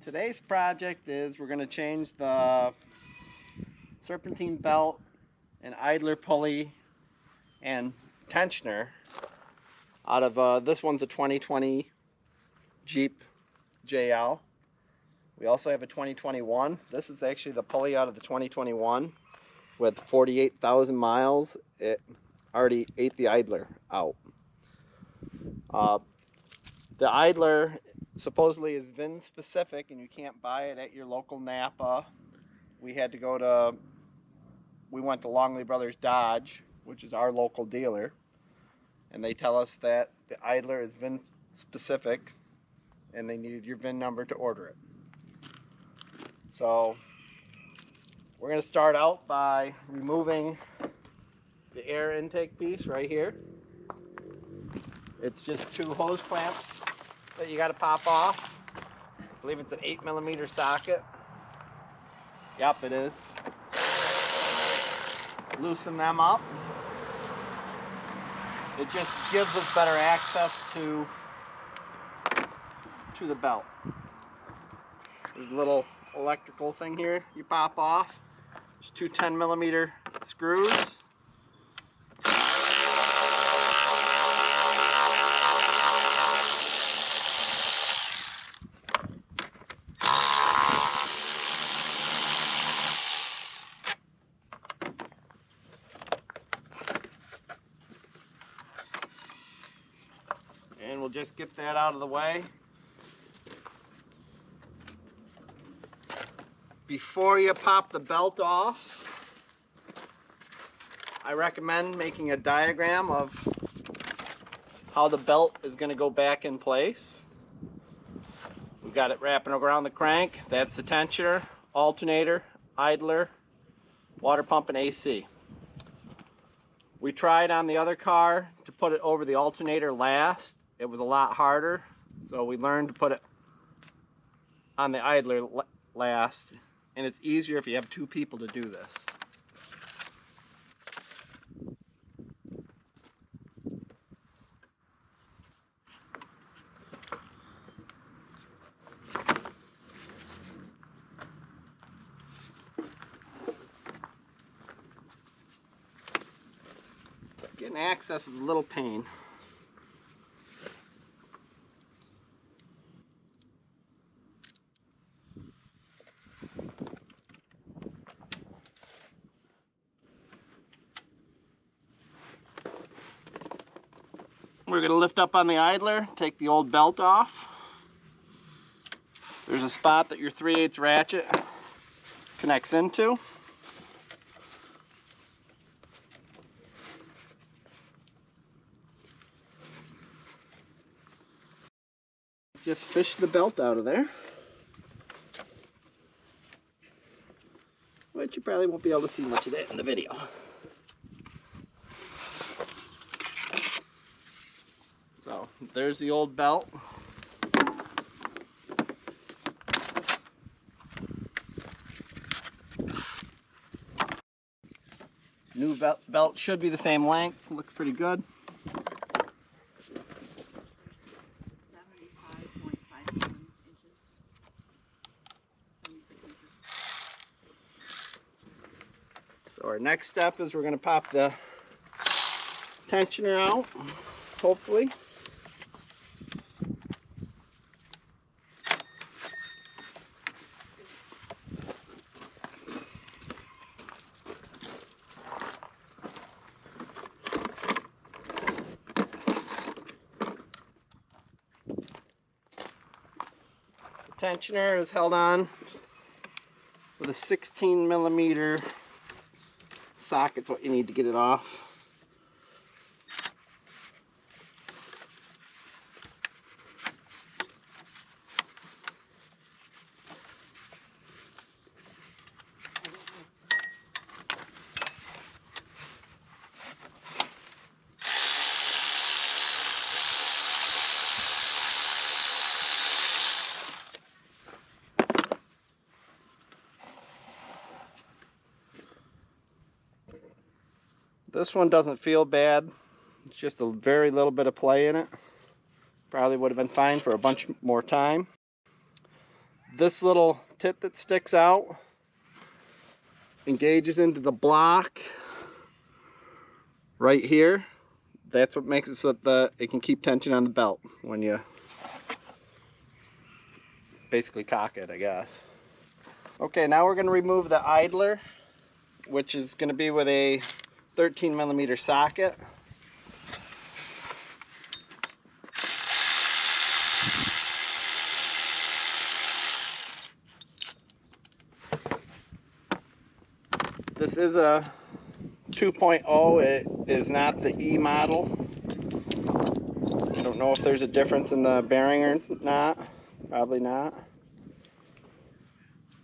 Today's project is we're going to change the serpentine belt and idler pulley and tensioner out of this one's a 2020 Jeep JL. We also have a 2021. This is actually the pulley out of the 2021 with 48,000 miles. It already ate the idler out. The idler supposedly is VIN specific and you can't buy it at your local Napa. We went to Longley Brothers Dodge, which is our local dealer, and they tell us that the idler is VIN specific and they needed your VIN number to order it. So we're going to start out by removing the air intake piece right here. It's just 2 hose clamps that you got to pop off. I believe it's an 8mm socket. Yep, it is. Loosen them up. It just gives us better access to the belt. There's a little electrical thing here you pop off. There's 2 10mm screws. And we'll just get that out of the way. Before you pop the belt off, I recommend making a diagram of how the belt is going to go back in place. We've got it wrapping around the crank. That's the tensioner, alternator, idler, water pump, and AC. We tried on the other car to put it over the alternator last. It was a lot harder, so we learned to put it on the idler last, and it's easier if you have 2 people to do this. Getting access is a little pain. We're going to lift up on the idler, take the old belt off. There's a spot that your 3/8 ratchet connects into. Just fish the belt out of there, but you probably won't be able to see much of that in the video. So there's the old belt. New belt should be the same length. Looks pretty good. 75.57 inches. 76 inches. So our next step is we're going to pop the tensioner out, hopefully. Tensioner is held on with a 16mm socket's what you need to get it off. This one doesn't feel bad. It's just a very little bit of play in it. Probably would have been fine for a bunch more time. this little tit that sticks out engages into the block right here. That's what makes it so that it can keep tension on the belt when you basically cock it, I guess. Okay, now we're going to remove the idler, which is going to be with a 13mm socket. This is a 2.0. It is not the E model. I don't know if there's a difference in the bearing or not. Probably not.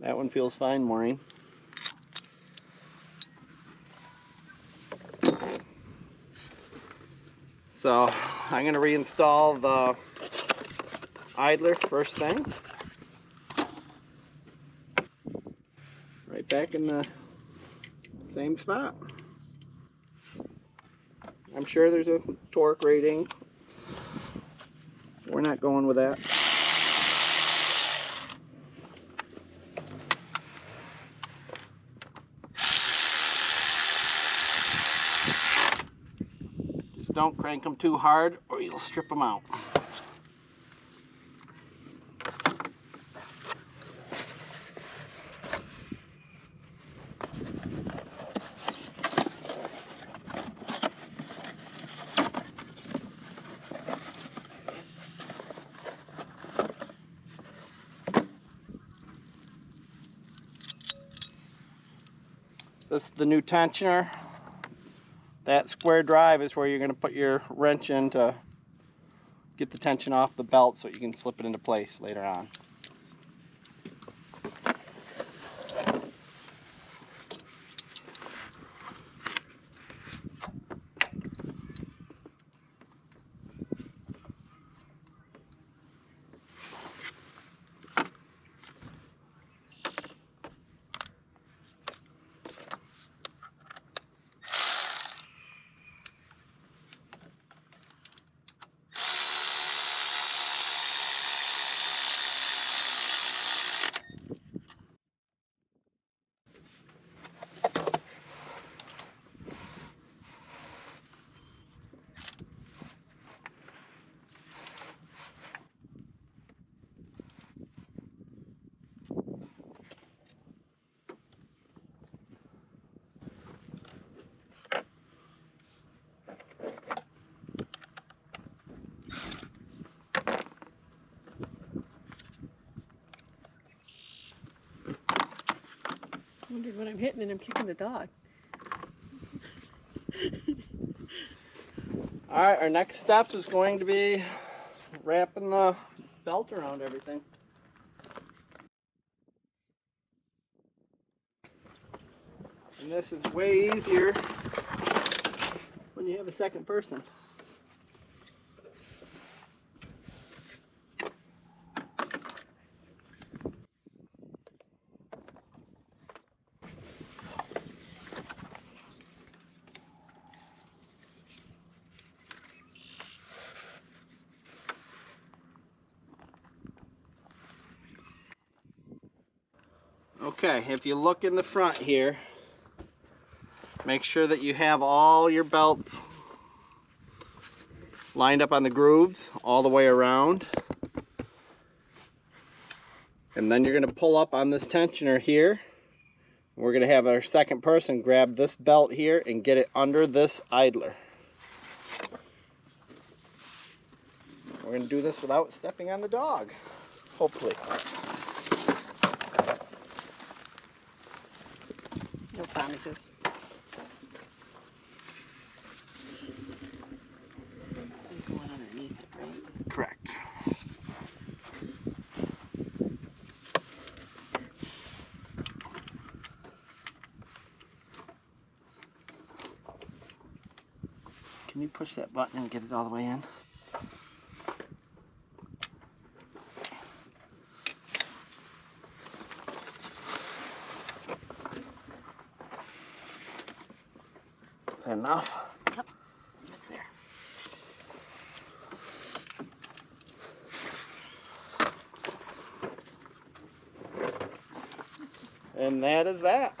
That one feels fine, Maureen. So I'm going to reinstall the idler first thing. Right back in the same spot. I'm sure there's a torque rating. We're not going with that. Just don't crank them too hard or you'll strip them out. This is the new tensioner. That square drive is where you're going to put your wrench in to get the tension off the belt so you can slip it into place later on. I wondered what I'm hitting and I'm kicking the dog. Alright, our next step is going to be wrapping the belt around everything. And this is way easier when you have a second person. Okay, if you look in the front here, make sure that you have all your belts lined up on the grooves all the way around. And then you're going to pull up on this tensioner here. We're going to have our second person grab this belt here and get it under this idler. We're going to do this without stepping on the dog, hopefully. No promises. I'm going underneath it, right? Correct. Can you push that button and get it all the way in? Enough? Yep, it's there. And that is that.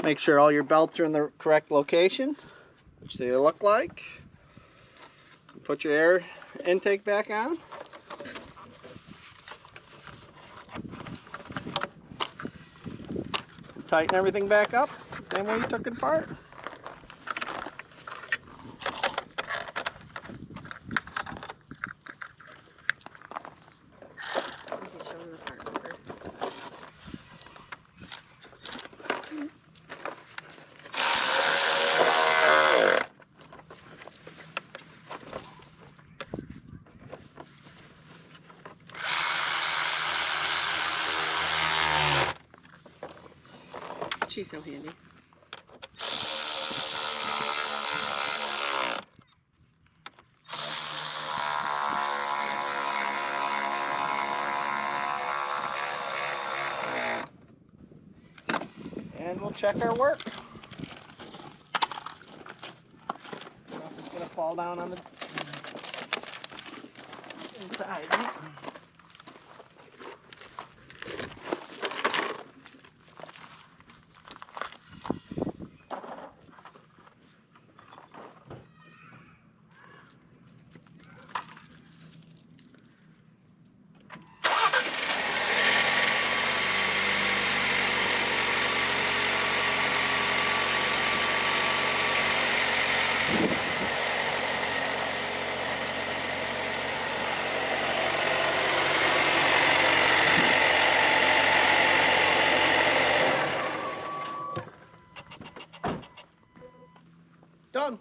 Make sure all your belts are in the correct location, which they look like. Put your air intake back on. Tighten everything back up, the same way you took it apart. Okay, show them the part number. She's so handy. And we'll check our work. Nothing's gonna fall down on the inside, right? Done.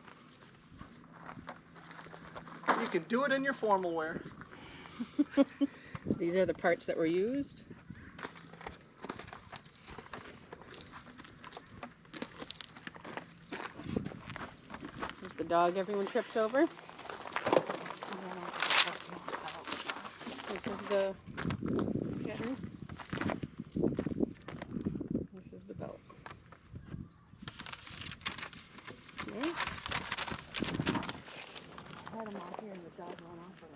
You can do it in your formal wear. These are the parts that were used. There's the dog everyone trips over. This is the kitten. This is the belt. Okay. Had them out here and the dog ran off with